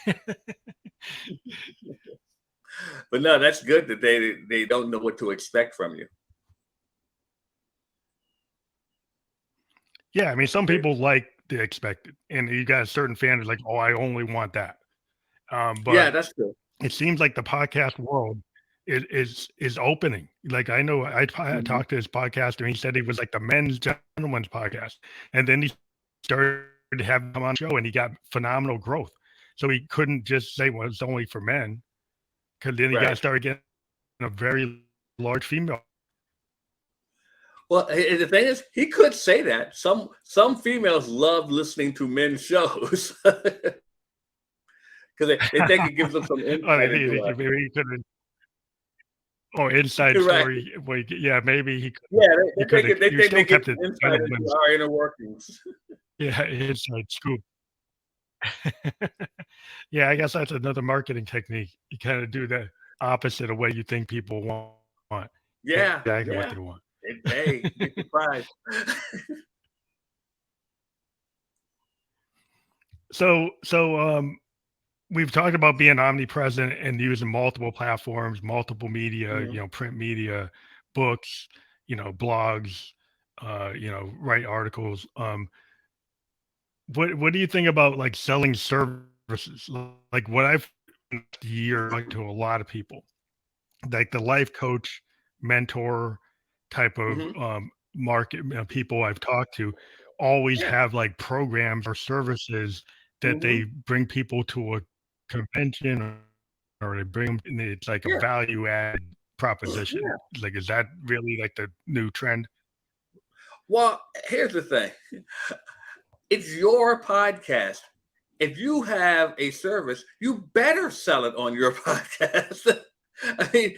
But no, that's good that they don't know what to expect from you. Yeah, I mean, some They people like the expected, and you got a certain fan that's like, oh, I only want that. Yeah, But that's true. it seems like the podcast world is opening. Like I know I Mhm. talked to his podcaster, and he said he was like the men's gentleman's podcast, and then he started to have him on the show, and he got phenomenal growth. So he couldn't just say, well, it's only for men, because then he got Right. started getting a very large female. Well, the thing is, he could say that. Some females love listening to men's shows because they think it gives them some I insight mean, into us. maybe he could have, or inside Right. story. Yeah, maybe Yeah, he they could think have. they You think they still get kept it some insight into gentleman's. our inner workings. Yeah, inside scoop. Yeah, I guess that's another marketing technique. You kind of do the opposite of what you think people want. Yeah, Exactly what yeah. they want. Hey, be surprised. So we've talked about being omnipresent and using multiple platforms, multiple media, Mhm. print media, books, blogs, write articles. What do you think about like selling services? Like what I've year like to a lot of people, like the life coach, mentor type of Mhm. market people I've talked to always Yeah. have like programs or services that they Mhm. bring people to a convention or they bring them and it's like a Yeah. value add proposition. Yeah. Like, is that really like the new trend? Well, here's the thing. It's your podcast. If you have a service, you better sell it on your podcast. I mean,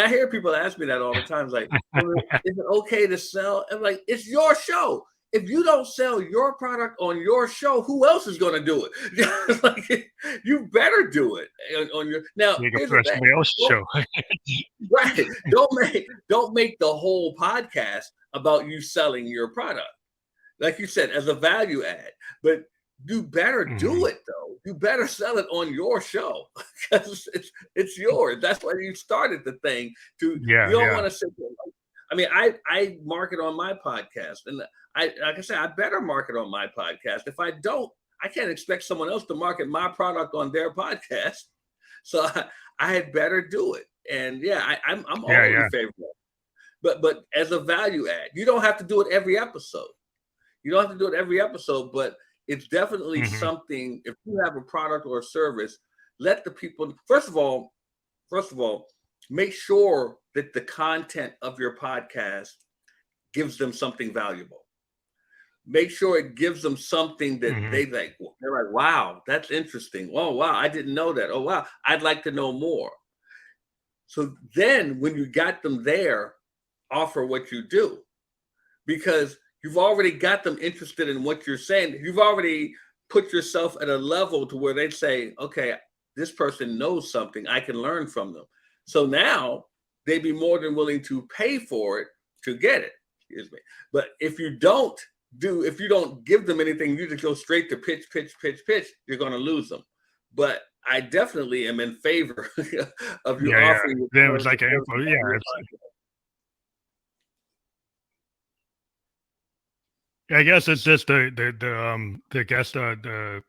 I hear people ask me that all the time. It's like, well, is it okay to sell? I'm like, it's your show. If you don't sell your product on your show, who else is going to do it? Like, you better do it on your. Now, You can here's put the on thing. somebody else's Well, show. right. Don't make the whole podcast about you selling your product like you said, as a value add. But you better Mhm. do it though. You better sell it on your show because it's yours. That's why you started the thing. You Yeah, don't yeah. want to sit there. I mean, I market on my podcast, and I like I said, I better market on my podcast. If I don't, I can't expect someone else to market my product on their podcast. So I had better do it. And yeah, I'm Yeah, all in yeah. favor of it. But as a value add, you don't have to do it every episode. You don't have to do it every episode, but it's definitely Mhm. something. If you have a product or a service, let the people first of all, make sure that the content of your podcast gives them something valuable. Make sure it gives them something that Mhm. they like. They're like, wow, that's interesting. Oh, wow, I didn't know that. Oh, wow, I'd like to know more. So then when you got them there, offer what you do because you've already got them interested in what you're saying. You've already put yourself at a level to where they say, okay, this person knows something. I can learn from them. So now they'd be more than willing to pay for it to get it. Excuse me. But if you don't give them anything, you just go straight to pitch, pitch, pitch, pitch, you're going to lose them. But I definitely am in favor of you Yeah, yeah. offering your Then it was products and like an info. services on Yeah, your it's podcast. I guess it's just the guess the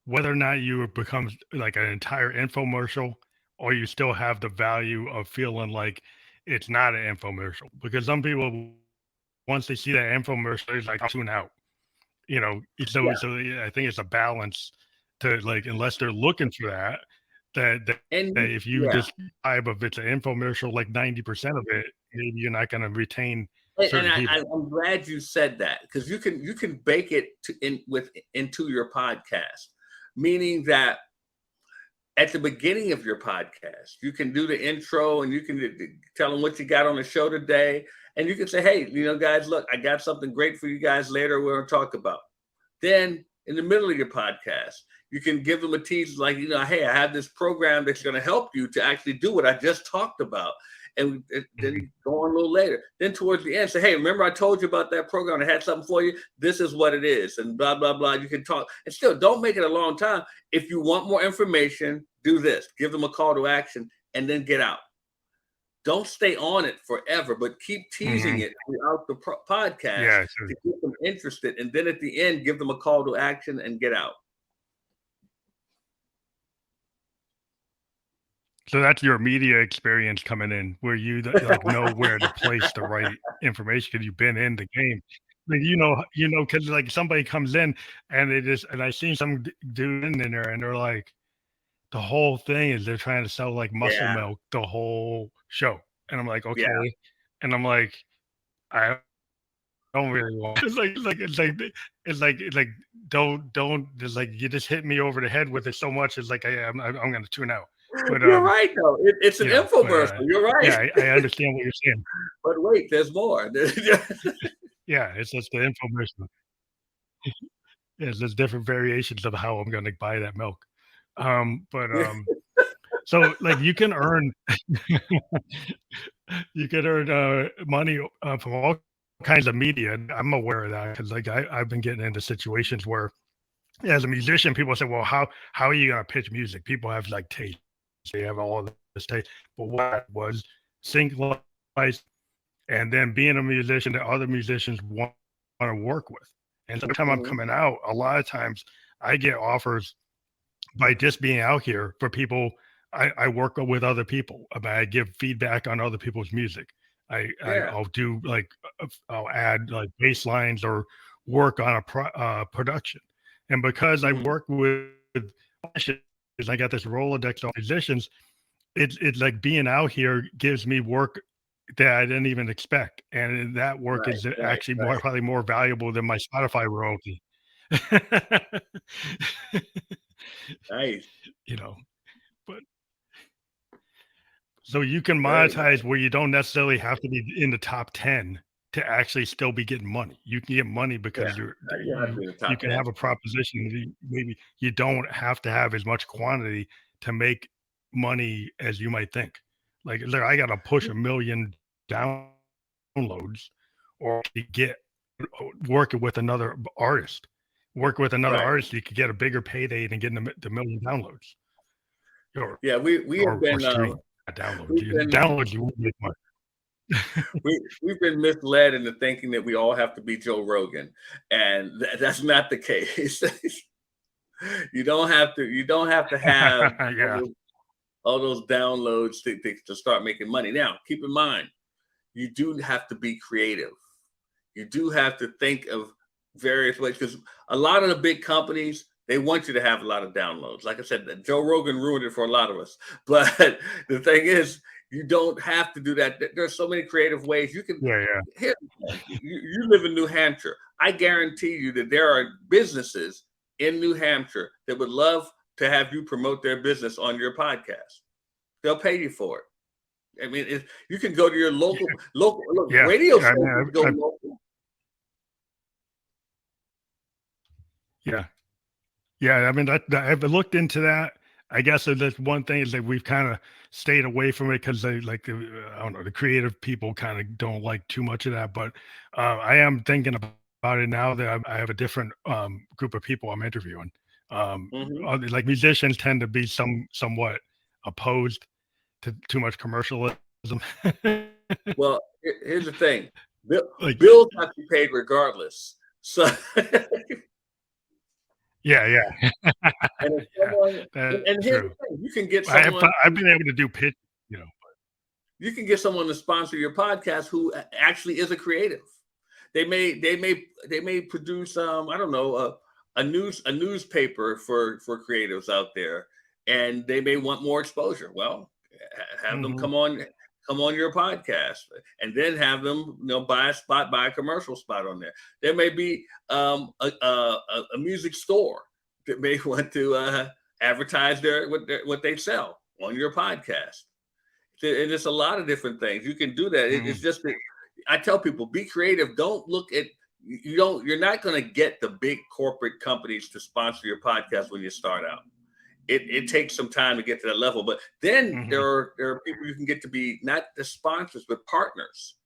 whether or not you become like an entire infomercial or you still have the value of feeling like it's not an infomercial because some people once they see that infomercial it's like I'll tune out. So Yeah. so yeah, I think it's a balance to like unless they're looking for that if you Yeah. just vibe of it's an infomercial like 90% of it, maybe you're not going to retain And certain people. I'm glad you said that because you can bake it into your podcast, meaning that at the beginning of your podcast. You can do the intro and you can tell them what you got on the show today. And you can say, hey, guys, look, I got something great for you guys later we're going to talk about. Then in the middle of your podcast, you can give them a tease like, hey, I have this program that's going to help you to actually do what I just talked about. And then you go on a little later. Then towards the end, say, hey, remember I told you about that program? I had something for you. This is what it is. And blah, blah, blah. You can talk. And still, don't make it a long time. If you want more information, do this. Give them a call to action and then get out. Don't stay on it forever, but keep teasing it throughout the podcast to get them interested. And then at the end, give them a call to action and get out. So that's your media experience coming in, where you like know where to place the right information because you've been in the game. Like, because like somebody comes in and and I seen some dude in there and they're like, the whole thing is they're trying to sell like muscle milk the whole show. And I'm like, okay. Yeah. And I'm like, I don't really want. It's like don't just like you just hit me over the head with it so much. It's like I'm gonna tune out. But you're right though. It's an infomercial. You're right. Yeah, I understand what you're saying. But wait, there's more. Yeah, it's just the infomercial. Yeah, there's different variations of how I'm gonna buy that milk. So like you can earn money from all kinds of media. And I'm aware of that because like I've been getting into situations where as a musician, people say, well, how are you gonna pitch music? People have like taste. They have all this taste. But what was sync lights and then being a musician that other musicians want to work with. And every time I'm coming out, a lot of times I get offers by just being out here for people. I work with other people. I give feedback on other people's music. I'll do like I'll add like bass lines or work on a production. And because I work with I got this Rolodex of musicians, it's like being out here gives me work that I didn't even expect. And that work is actually probably more valuable than my Spotify royalty. Nice. But so you can monetize where you don't necessarily have to be in the top 10 to actually still be getting money. You can get money because you can have a proposition. Maybe you don't have to have as much quantity to make money as you might think. Like I got to push 1 million downloads or to get working with another artist. Work with another artist, you could get a bigger payday than getting the 1 million downloads. We have been downloads. You won't make money. We've been misled into thinking that we all have to be Joe Rogan, and that's not the case. You don't have to have all those downloads to start making money. Now, keep in mind, you do have to be creative. You do have to think of various ways because a lot of the big companies, they want you to have a lot of downloads. Like I said, Joe Rogan ruined it for a lot of us. But the thing is, you don't have to do that. There's so many creative ways you can. Here, you live in New Hampshire. I guarantee you that there are businesses in New Hampshire that would love to have you promote their business on your podcast. They'll pay you for it. I mean, you can go to your local radio station. Local. Yeah. I mean, I've looked into that. I guess that's one thing is that we've kind of stayed away from it because they like, I don't know, the creative people kind of don't like too much of that. But I am thinking about it now that I have a different group of people I'm interviewing. Like musicians tend to be somewhat opposed to too much commercialism. Well, here's the thing: bills have to be paid regardless. So. Yeah. And here's the thing: you can get someone. I've been able to do pitch, You can get someone to sponsor your podcast who actually is a creative. They may produce I don't know a newspaper for creatives out there, and they may want more exposure. Well, have them come on your podcast, and then have them buy a commercial spot on there. There may be a music store that may want to advertise what they sell on your podcast. And it's a lot of different things you can do that. It's just that I tell people, be creative. Don't look at you're not going to get the big corporate companies to sponsor your podcast when you start out. It takes some time to get to that level, but then there are people you can get to be not the sponsors but partners.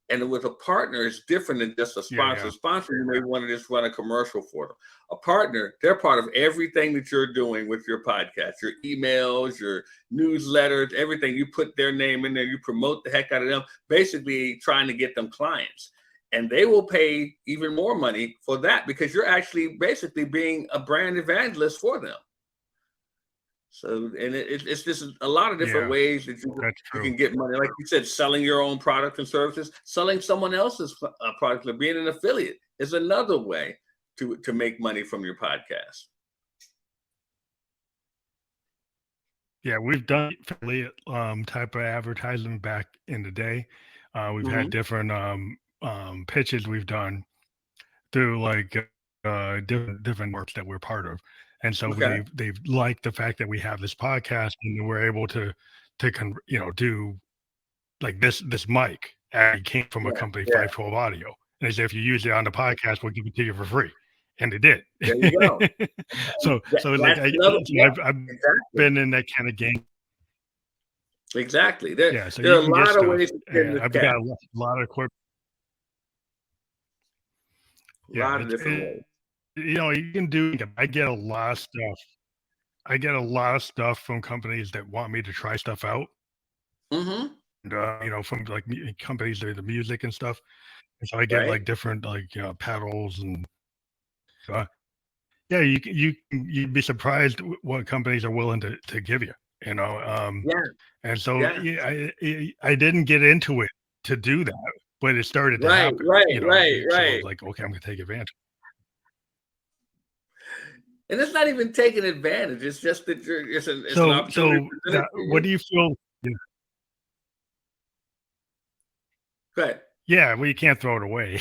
And with a partner, it's different than just a sponsor. A sponsor, you may want to just run a commercial for them. A partner, they're part of everything that you're doing with your podcast, your emails, your newsletters, everything. You put their name in there, you promote the heck out of them, basically trying to get them clients. And they will pay even more money for that because you're actually basically being a brand evangelist for them. So, and it's just a lot of different ways that you can get money. Like you said, selling your own products and services, selling someone else's product, or being an affiliate is another way to make money from your podcast. Yeah, we've done affiliate type of advertising back in the day. We've had different pitches we've done through like different works that we're part of. And so they've liked the fact that we have this podcast and we're able to do like this mic actually came from a company 512 Audio. And they say if you use it on the podcast, we'll give it to you for free. And they did. There you go. so like I've been in that kind of game. Exactly. There so are a lot of ways to get I've got a lot of equipment. A lot of different ways. You can do. I get a lot of stuff. I get a lot of stuff from companies that want me to try stuff out. And, from like companies that are the music and stuff. And so I get like different pedals and. You'd be surprised what companies are willing to give you. And so I didn't get into it to do that, but it started to happen. So I was like, okay, I'm going to take advantage. And it's not even taking advantage. It's just that it's an opportunity. So what do you feel? Go ahead. Yeah, well, you can't throw it away.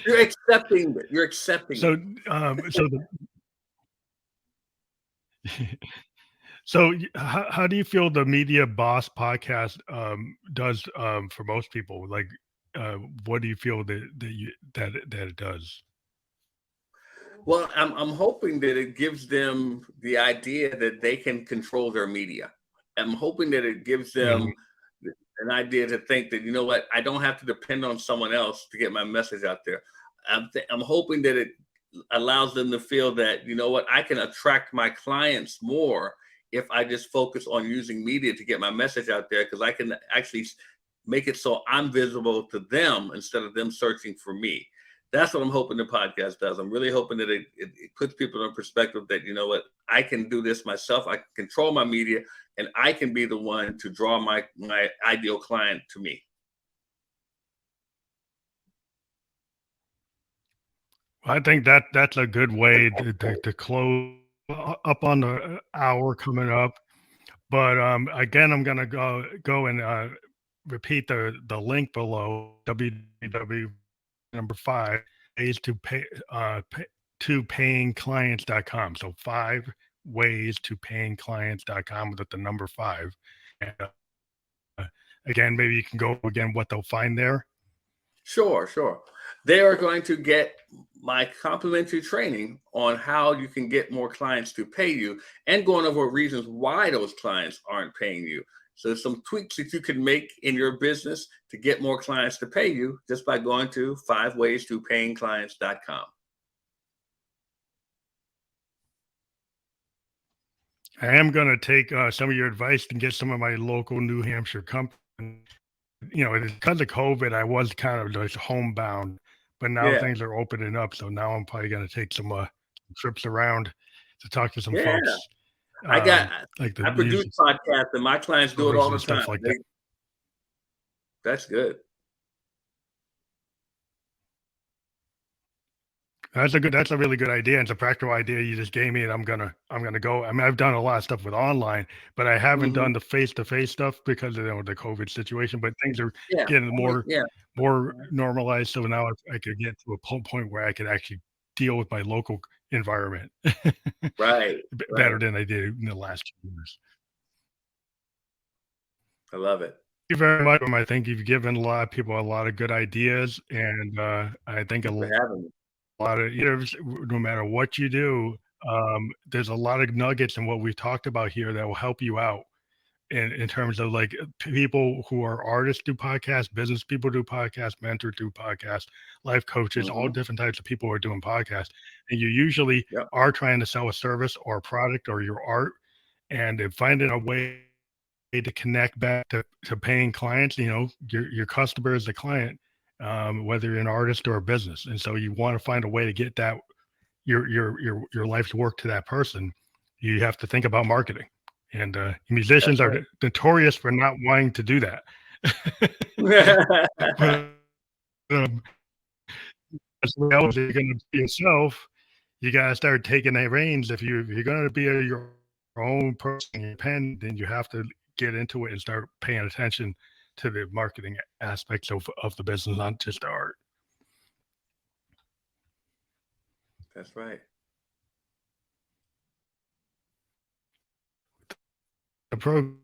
You're accepting it. You're accepting it. So how do you feel the Media Boss podcast does for most people? Like, what do you feel that it does? Well, I'm hoping that it gives them the idea that they can control their media. I'm hoping that it gives them an idea to think that, you know what, I don't have to depend on someone else to get my message out there. I'm hoping that it allows them to feel that, you know what, I can attract my clients more if I just focus on using media to get my message out there, because I can actually make it so I'm visible to them instead of them searching for me. That's what I'm hoping the podcast does. I'm really hoping that it puts people in perspective that, you know what, I can do this myself. I can control my media, and I can be the one to draw my ideal client to me. I think that's a good way to close up on the hour coming up. But again, I'm going to go and repeat the link below, www.5 ways to to payingclients.com. So 5 ways to payingclients.com with the number 5. And again, maybe you can go again what they'll find there. Sure. They are going to get my complimentary training on how you can get more clients to pay you, and going over reasons why those clients aren't paying you. So there's some tweaks that you can make in your business to get more clients to pay you just by going to 5 ways to payingclients.com. I am going to take some of your advice and get some of my local New Hampshire companies. Because of COVID, I was kind of just homebound, but now things are opening up. So now I'm probably going to take some trips around to talk to some folks. I produce podcasts, and my clients do it all the time. Like that. That's good. That's a really good idea. It's a practical idea you just gave me, and I'm gonna go. I mean, I've done a lot of stuff with online, but I haven't done the face-to-face stuff because of the COVID situation. But things are getting more normalized. So now I could get to a point where I could actually deal with my local environment Right. better Right. than they did in the last 2 years. I love it. Thank you very much. I think you've given a lot of people a lot of good ideas, and I think a Thanks for having me. lot of, no matter what you do, there's a lot of nuggets in what we've talked about here that will help you out in terms of like people who are artists do podcasts, business people do podcasts, mentors do podcasts, life coaches, all Hmm. different types of people are doing podcasts. And you usually Yep. are trying to sell a service or a product or your art, and finding a way to connect back to paying clients, your customer is the client, whether you're an artist or a business. And so you want to find a way to get that your life's work to that person. You have to think about marketing. And musicians That's are right. notorious for not wanting to do that. But as well as you're going to be yourself, you got to start taking the reins. If you're going to be your own person, independent, then you have to get into it and start paying attention to the marketing aspects of the business, not just the art. That's right. The program